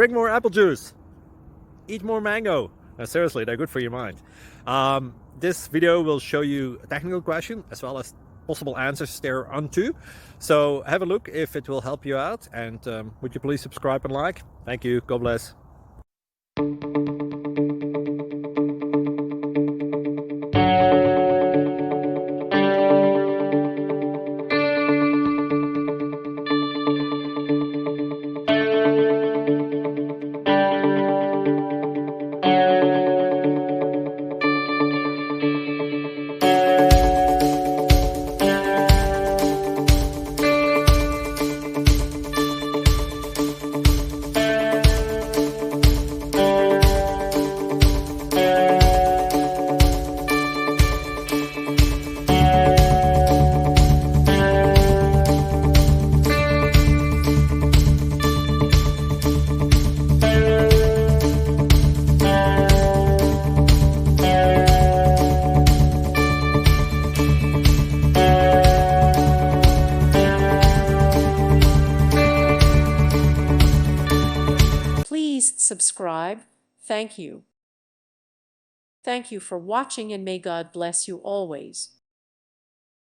drink more apple juice, eat more mango. Seriously, they're good for your mind. This video will show you a technical question as well as possible answers thereunto. So have a look if it will help you out, and would you please subscribe and like? Thank you. God bless. Please subscribe. Thank you. Thank you for watching, and may God bless you always.